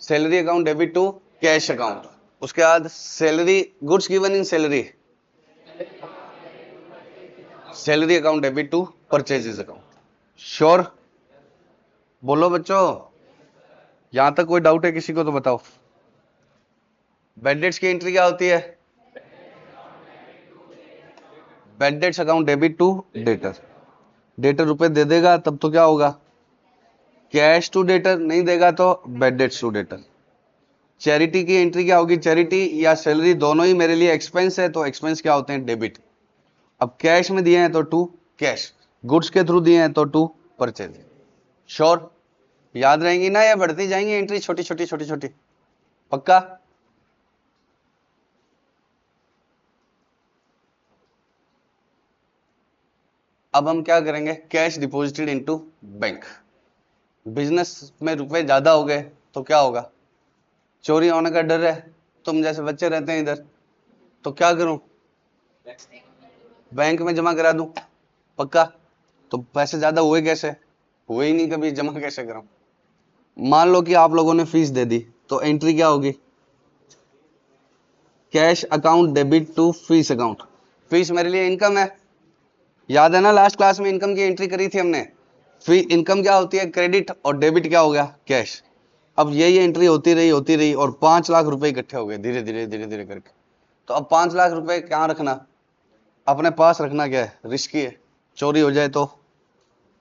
salary account debit to cash account, उसके बाद salary goods given in salary, salary account debit to purchases account. Sure, बोलो बच्चों, यहां तक कोई doubt है किसी को तो बताओ। बैंडेड्स की एंट्री क्या होती है, bad debts account debit to debtor, debtor रुपए दे देगा तब तो क्या होगा, कैश टू डेटर, नहीं देगा तो bad debts to debtor. Charity की एंट्री क्या होगी, चैरिटी या सैलरी दोनों ही मेरे लिए एक्सपेंस है, तो एक्सपेंस क्या होते हैं, डेबिट। अब कैश में दिए हैं तो टू कैश, गुड्स के थ्रू दिए हैं तो टू परचेज। श्योर, याद रहेंगी ना या बढ़ती जाएंगी एंट्री छोटी छोटी छोटी छोटी, पक्का? अब हम क्या करेंगे, cash deposited into bank. Business में रुपए ज्यादा हो गए तो क्या होगा, चोरी होने का डर है, तुम जैसे बच्चे रहते हैं इधर, तो क्या करूं, बैंक में जमा करा दूं, पक्का? तो पैसे ज्यादा हुए कैसे, हुए ही नहीं कभी, जमा कैसे कराऊं? मान लो कि आप लोगों ने फीस दे दी, तो एंट्री क्या होगी, cash account debit to fees account. Fees मेरे लिए इनकम है, याद है ना लास्ट क्लास में इनकम की एंट्री करी थी हमने। फी इनकम क्या होती है, क्रेडिट, और डेबिट क्या हो गया, कैश। अब यही एंट्री होती रही और 5 लाख रुपए इकट्ठे हो गए धीरे धीरे धीरे धीरे करके। तो अब 5 लाख रुपए कहाँ रखना, अपने पास रखना क्या है, रिस्की है, चोरी हो जाए तो,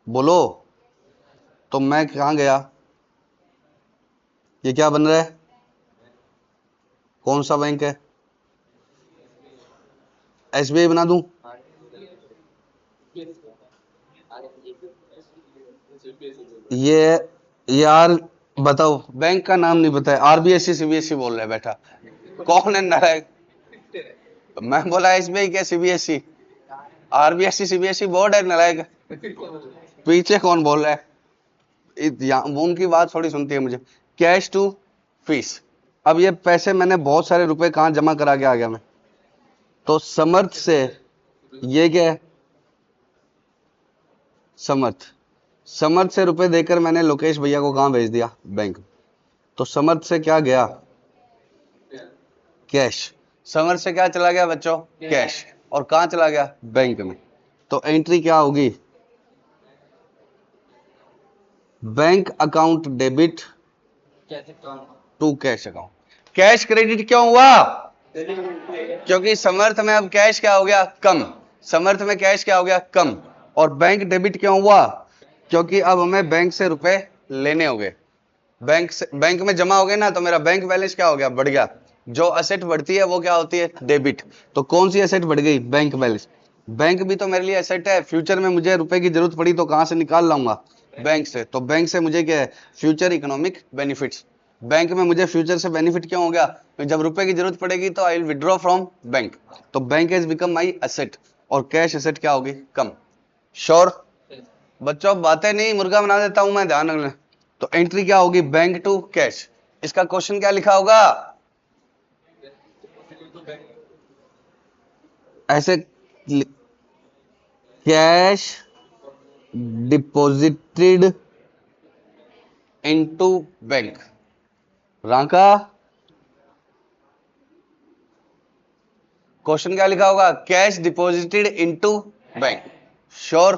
बोलो। तो मैं कहाँ गया, ये क्या बन रहा है, कौन सा बैंक है, एसबीआई बना दूं? ये यार बताओ, बैंक का नाम नहीं पता है, आरबीएससी सीबीएसई बोल रहा है बैठा, कौन है नारायण? मैं बोला एसबीआई क्या सीबीएसई, आरबीएससी सीबीएसई बोर्ड है नारायण, पीछे कौन बोल रहा है, उनकी बात थोड़ी सुनती है मुझे। कैश टू फीस, अब ये पैसे मैंने बहुत सारे रुपए कहाँ जमा करा के आ गया मैं, तो समर्थ से, ये क्या है, समर्थ, समर्थ से रुपए देकर मैंने लोकेश भैया को कहाँ भेज दिया, बैंक। तो समर्थ से क्या गया, कैश। समर्थ से क्या चला गया बच्चों, कैश, और कहाँ चला गया, बैंक में। तो एंट्री क्या होगी, bank account debit to cash account. Cash credit क्यों हुआ, क्योंकि समर्थ में अब कैश क्या हो गया, कम। समर्थ में कैश क्या हो गया, कम। और बैंक डेबिट क्यों हुआ, क्योंकि अब हमें बैंक से रुपए लेने हो गए, बैंक में जमा हो गए ना, तो मेरा बैंक बैलेंस क्या हो गया, बढ़ गया। जो असेट बढ़ती है वो क्या होती है, डेबिट। तो कौन सी असेट बढ़ गई, बैंक बैलेंस। बैंक भी तो मेरे लिए एसेट है, फ्यूचर में मुझे रुपए की जरूरत पड़ी तो कहां से निकाल लाऊंगा, बैंक से। तो बैंक से मुझे क्या है, फ्यूचर इकोनॉमिक बेनिफिट्स। बैंक में मुझे फ्यूचर से बेनिफिट क्यों हो गया, तो जब रुपए की जरूरत पड़ेगी तो I will withdraw from bank. तो bank has become my asset, और कैश एसेट क्या होगी, कम। श्योर बच्चों, बातें नहीं, मुर्गा बना देता हूं मैं, ध्यान रखना। तो एंट्री क्या होगी, बैंक टू कैश। इसका क्वेश्चन क्या लिखा होगा, ऐसे, cash deposited into bank, Ranka. Question क्या लिखा होगा, cash deposited into bank. Sure,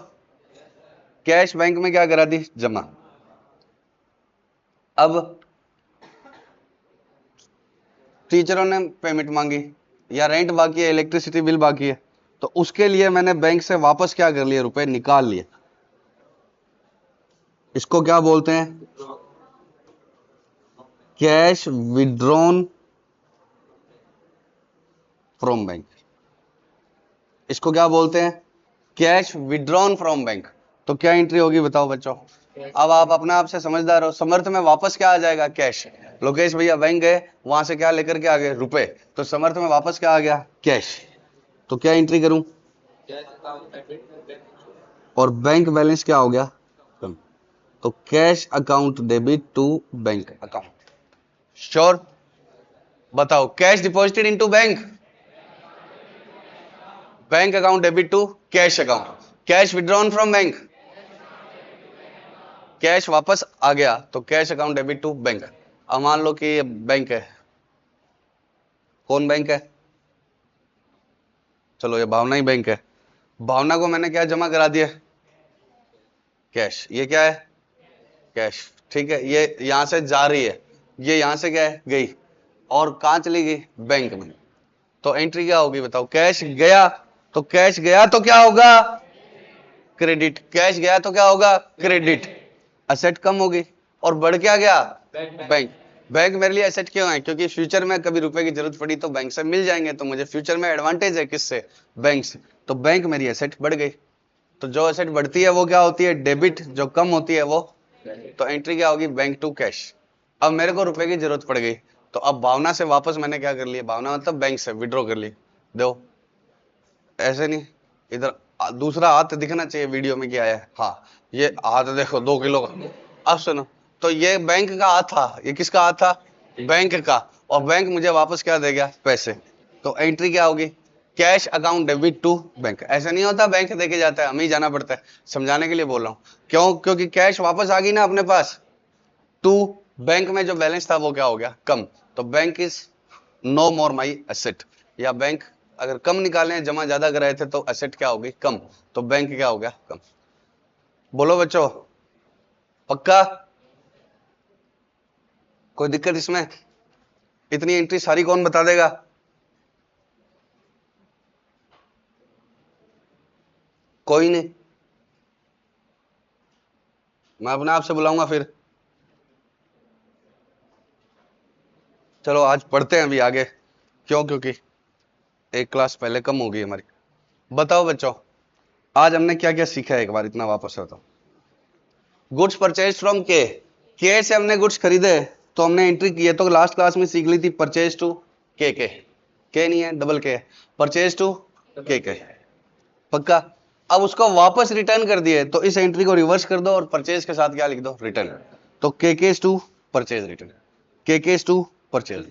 cash bank में क्या करा दी, जमा। अब टीचरों ने पेमेंट मांगी, या रेंट बाकी है, इलेक्ट्रिसिटी बिल बाकी है, तो उसके लिए मैंने बैंक से वापस क्या कर लिए, रुपए निकाल लिए। इसको क्या बोलते हैं, कैश विड्रॉन फ्रॉम बैंक। इसको क्या बोलते हैं, कैश विड्रॉन फ्रॉम बैंक। तो क्या एंट्री होगी बताओ बच्चों, अब आप अपने आप से समझदार हो। समर्थ में वापस क्या आ जाएगा, कैश। लोकेश भैया बैंक गए, वहां से क्या लेकर के आ गए, रुपए। तो समर्थ में वापस क्या आ गया, कैश। तो क्या एंट्री करूं, और बैंक बैलेंस क्या हो गया, कम। तो cash account debit to bank account. Sure, बताओ, cash deposited into bank, bank account debit to cash account. Cash withdrawn from bank, cash वापस आ गया, तो cash account debit to bank. अब मान लो कि ये बैंक है, कौन बैंक है, चलो ये भावना ही बैंक है। भावना को मैंने क्या जमा करा दिया, कैश। ये क्या है, कैश, ठीक है। ये यहां से जा रही है, ये यहां से क्या है, गई, और कहां चली गई, बैंक में। तो एंट्री क्या होगी बताओ, कैश गया, तो कैश गया तो क्या होगा, क्रेडिट। कैश गया तो क्या होगा, क्रेडिट। एसेट कम होगी और बढ़ क्या गया, बैंक। बैंक मेरे लिए एसेट क्यों है, क्योंकि फ्यूचर में कभी रुपए की जरूरत पड़ी तो बैंक से मिल जाएंगे, तो मुझे फ्यूचर में एडवांटेज है किससे, बैंक से। तो बैंक मेरी एसेट बढ़ गई। तो जो एसेट बढ़ती है वो क्या होती है, डेबिट। जो कम होती है वो, तो एंट्री क्या होगी, बैंक टू कैश। अब मेरे को रुपए की जरूरत पड़ गई, तो अब भावना से वापस मैंने क्या कर लिया, भावना मतलब बैंक से विड्रॉ कर ली। दो, ऐसे नहीं, इधर दूसरा हाथ दिखना चाहिए वीडियो में क्या है। हाँ, ये हाथ देखो 2 किलो का। अब सुनो, तो ये बैंक का हाथ था, ये किसका हाथ था, बैंक का। और बैंक मुझे वापस क्या दे गया, पैसे। तो एंट्री क्या होगी, cash account debit to bank. ऐसा नहीं होता बैंक देके जाता है, हमें ही जाना पड़ता है, समझाने के लिए बोल रहा हूं। क्यों, क्योंकि कैश वापस आ गई ना अपने पास, टू बैंक में जो बैलेंस था वो क्या हो गया, कम। तो bank is no more my asset. या बैंक अगर कम निकाले, जमा ज्यादा कराए थे तो एसेट क्या होगी, कम। तो बैंक क्या हो गया, कम। बोलो बच्चों, पक्का, कोई दिक्कत इसमें, इतनी एंट्री सारी कौन बता देगा, कोई नहीं, मैं अपने आप से बुलाऊंगा फिर। चलो आज पढ़ते हैं अभी आगे, क्यों, क्योंकि एक क्लास पहले कम हो गई हमारी। बताओ बच्चों, आज हमने क्या क्या सीखा है, एक बार इतना वापस बताओ। गुड्स परचेज फ्रॉम के से हमने गुड्स खरीदे, तो हमने एंट्री की है, तो लास्ट क्लास में सीख ली थी परचेज टू के नहीं है, डबल के, परचेज टू के। पक्का। अब उसको वापस रिटर्न कर दिए, तो इस एंट्री को रिवर्स कर दो और परचेज के साथ क्या लिख दो, रिटर्न। तो के टू परचेज रिटर्न, के टू परचेज।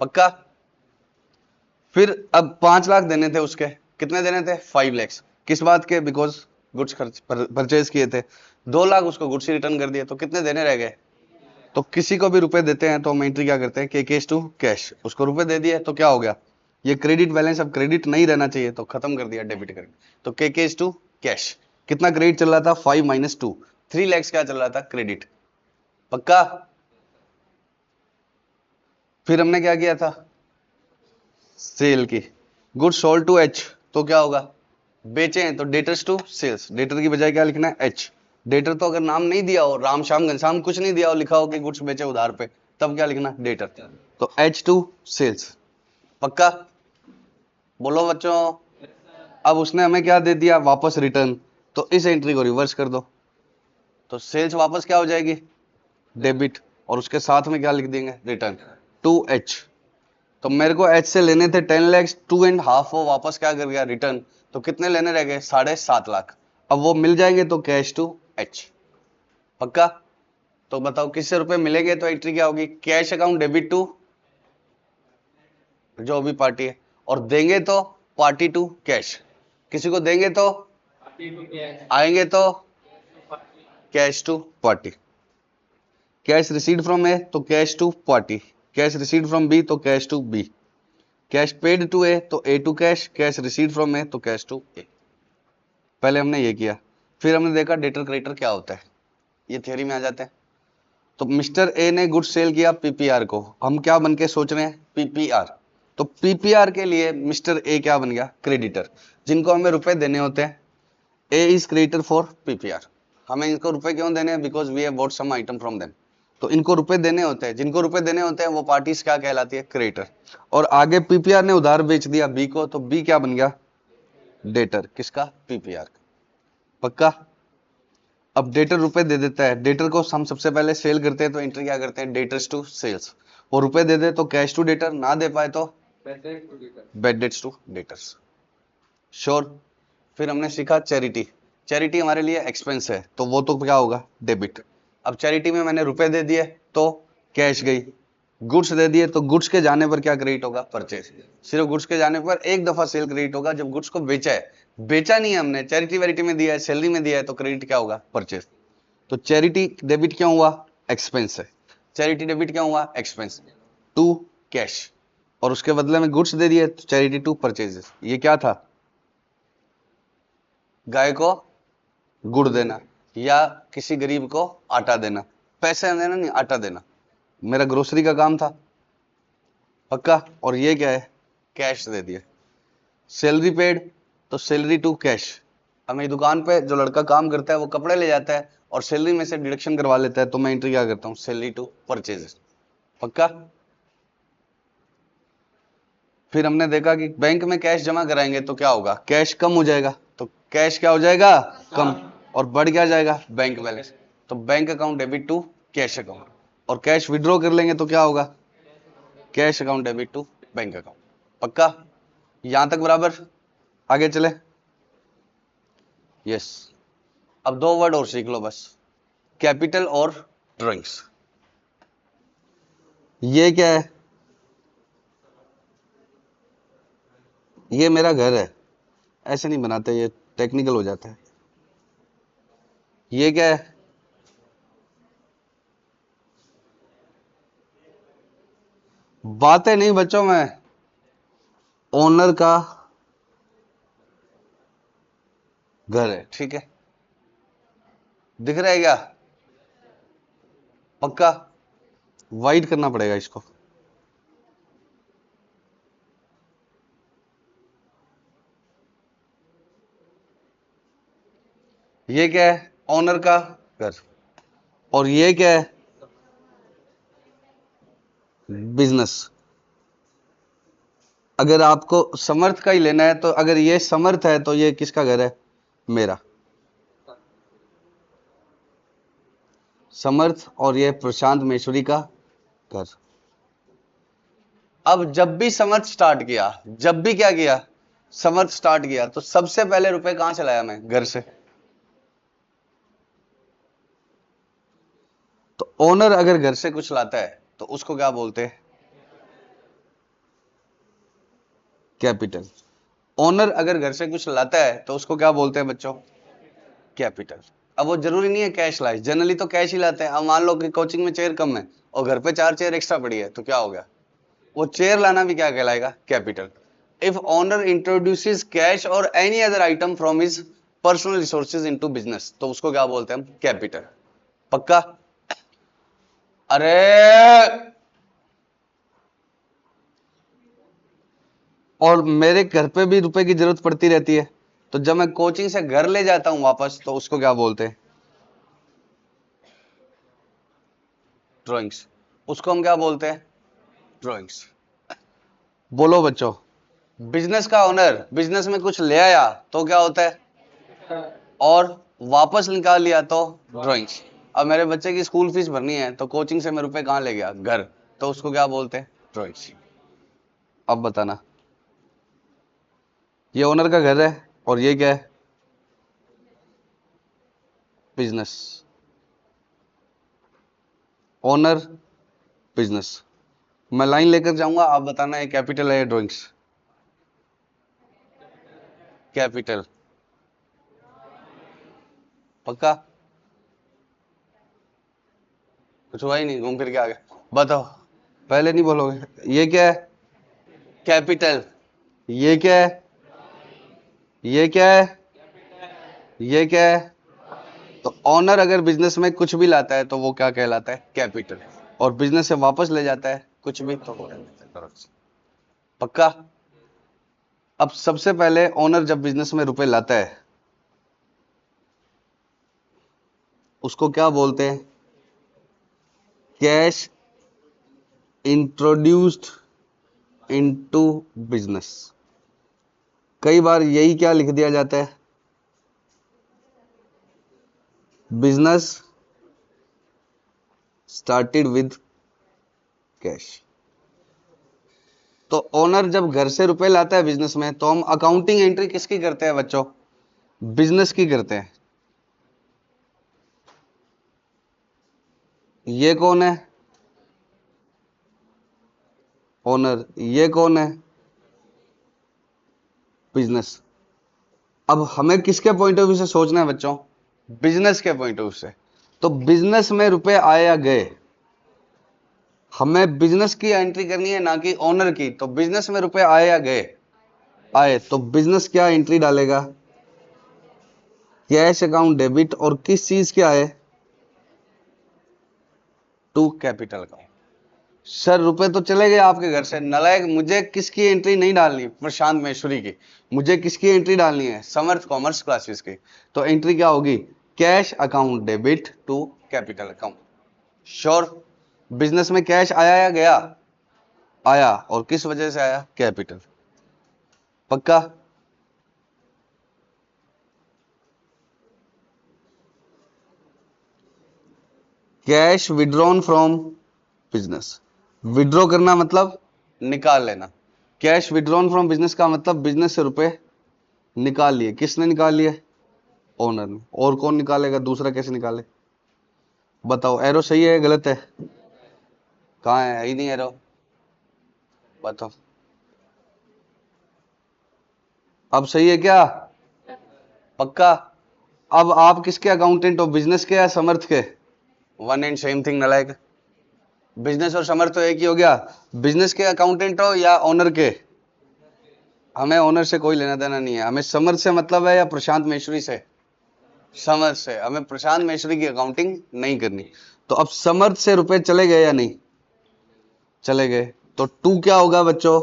पक्का। फिर अब 5 लाख देने थे उसके, कितने देने थे, 5 lakhs। किस बात के, बिकॉज गुड्स खर्च परचेज किए थे। 2 लाख उसको गुड्स ही रिटर्न कर दिए, तो कितने देने रह गए। तो किसी को भी रुपए देते हैं तो हम एंट्री क्या करते हैं, के टू कैश। उसको रुपए दे दिए तो क्या हो गया, ये क्रेडिट बैलेंस अब क्रेडिट नहीं रहना चाहिए, तो खत्म कर दिया डेबिट करके। तो के टू कैश। कितना क्रेडिट चल रहा था, 5 - 2, 3 lakhs क्या चल रहा था, क्रेडिट। पक्का। फिर हमने क्या किया था, सेल की, गुड सोल्ड टू एच, तो क्या होगा, बेचे हैं, तो डेटर्स टू सेल्स। डेटर की बजाय क्या लिखना है, एच। डेटर तो अगर नाम नहीं दिया हो, राम श्याम घनश्याम कुछ नहीं दिया हो, लिखा हो कि गुड्स बेचे उधार पे, तब क्या लिखना, डेटर। तो एच टू सेल्स। पक्का। बोलो बच्चों। अब उसने हमें क्या दे दिया, वापस रिटर्न, तो इस एंट्री को रिवर्स कर दो, तो सेल्स वापस क्या हो जाएगी, डेबिट। और उसके साथ में क्या लिख देंगे, रिटर्न टू एच। तो मेरे को एच से लेने थे 10 lakhs, 2.5 वो वापस क्या कर गया, रिटर्न। तो कितने लेने रह गए, 7.5 लाख। अब वो मिल जाएंगे, तो कैश टू एच। पक्का। तो बताओ किससे रुपए मिलेंगे, तो एंट्री क्या होगी, कैश अकाउंट डेबिट टू जो भी पार्टी है, और देंगे तो पार्टी टू कैश। किसी को देंगे तो आएंगे तो cash to party. Cash received from A तो cash to party, cash received from B तो cash to B, cash paid to A तो A to cash, cash received from A तो कैश टू ए। पहले हमने ये किया, फिर हमने देखा डेटर क्रेडिटर क्या होता है, ये थियरी में आ जाते हैं। तो मिस्टर ए ने गुड्स सेल किया पीपीआर को, हम क्या बन के सोच रहे हैं, पीपीआर। तो पीपीआर के लिए मिस्टर ए क्या बन गया, क्रेडिटर, जिनको हमें रुपए देने होते हैं। A is creditor for PPR. हमें इनको रुपए क्यों देने हैं, because we have bought some item from them. तो इनको रुपए देने होते हैं, जिनको रुपए देने होते हैं वो पार्टीज क्या कहलाती है, क्रेडिटर। और आगे पीपीआर ने उधार बेच दिया बी को, तो बी क्या बन गया, डेटर, किसका, पीपीआर। पक्का। अब डेटर रुपए दे देता है, डेटर को हम सबसे पहले सेल करते हैं, तो एंट्री क्या करते हैं, डेटर्स टू सेल्स। वो रुपए दे दे तो कैश टू डेटर, ना दे पाए तो bad debts to debtors. Sure. फिर हमने सीखा चैरिटी। चैरिटी हमारे लिए एक्सपेंस है, तो वो तो क्या होगा, डेबिट। अब चैरिटी में मैंने रुपए दे दिए तो कैश गई, गुड्स दे दिए तो गुड्स के जाने पर क्या क्रेडिट होगा, परचेज। सिर्फ गुड्स के जाने पर एक दफा सेल क्रेडिट होगा, जब गुड्स को बेचा है, बेचा नहीं है हमने, चैरिटी वेरिटी में दिया है, सैलरी में दिया है, तो क्रेडिट क्या होगा, परचेज। तो चैरिटी डेबिट क्यों हुआ, एक्सपेंस है। चैरिटी डेबिट क्यों हुआ, एक्सपेंस टू कैश, और उसके बदले में गुड्स दे दिए, तो चैरिटी टू परचेजेस। ये क्या था, गाय को गुड़ देना, या किसी गरीब को आटा देना, पैसे देना नहीं, आटा देना, मेरा ग्रोसरी का काम था। पक्का। और ये क्या है, कैश दे दिया। सैलरी पेड तो सैलरी टू कैश। अब मेरी दुकान पे जो लड़का काम करता है वो कपड़े ले जाता है और सैलरी में से डिडक्शन करवा लेता है, तो मैं एंट्री क्या करता हूँ, सैलरी टू परचेजेस। पक्का। फिर हमने देखा कि बैंक में कैश जमा कराएंगे तो क्या होगा, कैश कम हो जाएगा, तो कैश क्या हो जाएगा, कम, और बढ़ क्या जाएगा, बैंक बैलेंस। तो bank account debit to cash account, और कैश विड्रॉ कर लेंगे तो क्या होगा, cash account debit to bank account. पक्का। यहां तक बराबर। आगे चले। यस। अब दो वर्ड और सीख लो बस, कैपिटल और ड्राइंग्स। ये क्या है, ये मेरा घर है, ऐसे नहीं बनाते, ये टेक्निकल हो जाता है। ये क्या है, बातें नहीं बच्चों में, ओनर का घर है, ठीक है। दिख रहा है क्या, पक्का। वाइट करना पड़ेगा इसको। ये क्या है, ओनर का घर, और ये क्या है, बिजनेस। अगर आपको समर्थ का ही लेना है तो अगर ये समर्थ है तो ये किसका घर है, मेरा। समर्थ और ये प्रशांत महेश्वरी का घर। अब जब भी समर्थ स्टार्ट किया, जब भी क्या किया, समर्थ स्टार्ट किया, तो सबसे पहले रुपए कहां से लाया मैं, घर से। तो ओनर अगर घर से कुछ लाता है तो उसको क्या बोलते हैं, कैपिटल। ओनर अगर घर से कुछ लाता है तो उसको क्या बोलते हैं बच्चों, कैपिटल। अब वो जरूरी नहीं है कैश लाए, जनरली तो कैश ही लाते हैं। अब मान लो कि कोचिंग में चेयर कम है और घर पे 4 चेयर एक्स्ट्रा पड़ी है, तो क्या हो गया, वो चेयर लाना भी क्या कहलाएगा, capital. If owner introduces cash और any other item from his personal resources into business, तो उसको क्या बोलते हैं हम, कैपिटल। पक्का। अरे और मेरे घर पे भी रुपए की जरूरत पड़ती रहती है, तो जब मैं कोचिंग से घर ले जाता हूं वापस, तो उसको क्या बोलते हैं, ड्राइंग्स। उसको हम क्या बोलते हैं, ड्राइंग्स। बोलो बच्चों, बिजनेस का ओनर बिजनेस में कुछ ले आया तो क्या होता है, और वापस निकाल लिया तो ड्राइंग्स। अब मेरे बच्चे की स्कूल फीस भरनी है तो कोचिंग से मैं रुपए कहां ले गया, घर, तो उसको क्या बोलते हैं, ड्राइंग्स। अब बताना, ये ओनर का घर है और ये क्या है, बिजनेस। Owner, business. मैं लाइन लेकर जाऊंगा, आप बताना है कैपिटल है या ड्राइंग्स, कैपिटल। पक्का। कुछ हुआ ही नहीं, घूम फिर के आ गए। बताओ, पहले नहीं बोलोगे, ये क्या है, कैपिटल। ये क्या है, ये क्या है, ये क्या है। तो ऑनर अगर बिजनेस में कुछ भी लाता है तो वो क्या कहलाता है, कैपिटल, और बिजनेस से वापस ले जाता है कुछ भी तो वो कहलाता है करेंसी। पक्का। अब सबसे पहले ओनर जब बिजनेस में रुपए लाता है उसको क्या बोलते हैं, कैश इंट्रोड्यूस्ड इनटू बिजनेस। कई बार यही क्या लिख दिया जाता है, बिजनेस स्टार्टेड विद कैश। तो ओनर जब घर से रुपए लाता है बिजनेस में, तो हम अकाउंटिंग एंट्री किसकी करते हैं बच्चों, बिजनेस की करते हैं। ये कौन है, ओनर। ये कौन है, बिजनेस। अब हमें किसके पॉइंट ऑफ व्यू से सोचना है बच्चों, बिजनेस के पॉइंट ऑफ व्यू से। तो बिजनेस में रुपए आए या गए, हमें बिजनेस की एंट्री करनी है ना कि ओनर की। तो बिजनेस में रुपए आए या गए, आए, तो बिजनेस क्या एंट्री डालेगा, कैश अकाउंट डेबिट, और किस चीज के आए, टू कैपिटल अकाउंट। सर रुपए तो चले गए आपके घर से, नलायक। मुझे किसकी एंट्री नहीं डालनी, प्रशांत महेश्वरी की। मुझे किसकी एंट्री डालनी है, समर्थ कॉमर्स क्लासेस की। तो एंट्री क्या होगी, cash account debit to capital account. Sure. Business में कैश आया या गया, आया। और किस वजह से आया, कैपिटल। पक्का। Cash withdrawn from business. Withdraw करना मतलब निकाल लेना। कैश विड्रॉन फ्रॉम बिजनेस का मतलब बिजनेस से रुपए निकाल लिए। किसने निकाल लिए, ओनर ने। और कौन निकालेगा, दूसरा कैसे निकाले, बताओ। एरो सही है गलत है, कहाँ है ही नहीं एरो, बताओ। अब सही है क्या, पक्का। अब आप किसके अकाउंटेंट हो, बिजनेस के या समर्थ के, वन एंड सेम थिंग नलायक। बिजनेस और समर्थ तो एक ही हो गया। बिजनेस के अकाउंटेंट हो या ओनर के, हमें ओनर से कोई लेना देना नहीं है। हमें समर्थ से मतलब है या प्रशांत महेश्वरी से, समर्थ से। हमें प्रशांत महेश्वरी की अकाउंटिंग नहीं करनी। तो अब समर्थ से रुपए चले गए या नहीं, चले गए। तो टू क्या होगा बच्चों,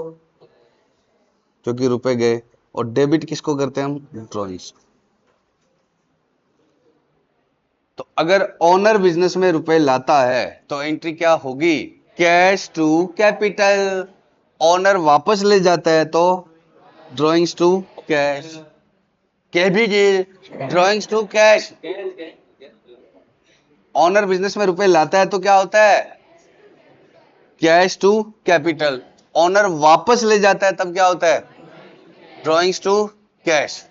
क्योंकि रुपए गए। और डेबिट किसको करते हैं हम, ड्रॉइंग्स। तो अगर ओनर बिजनेस में रुपए लाता है तो एंट्री क्या होगी, कैश टू कैपिटल। ओनर वापस ले जाता है तो ड्रॉइंग्स टू कैश। कह भी drawings to cash. Owner business में रुपए लाता है तो क्या होता है, कैश टू कैपिटल। ओनर वापस ले जाता है तब क्या होता है, ड्रॉइंग्स टू कैश।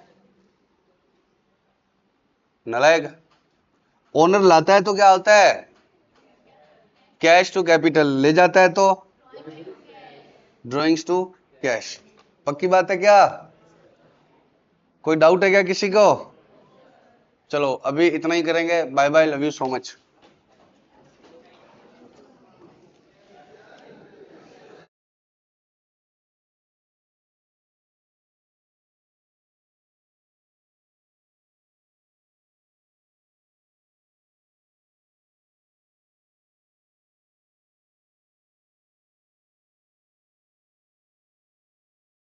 नलायक। ओनर लाता है तो क्या होता है, कैश टू कैपिटल। ले जाता है तो ड्रॉइंग्स टू कैश। पक्की बात है क्या, कोई डाउट है क्या किसी को। चलो अभी इतना ही करेंगे। Bye bye, love you so much.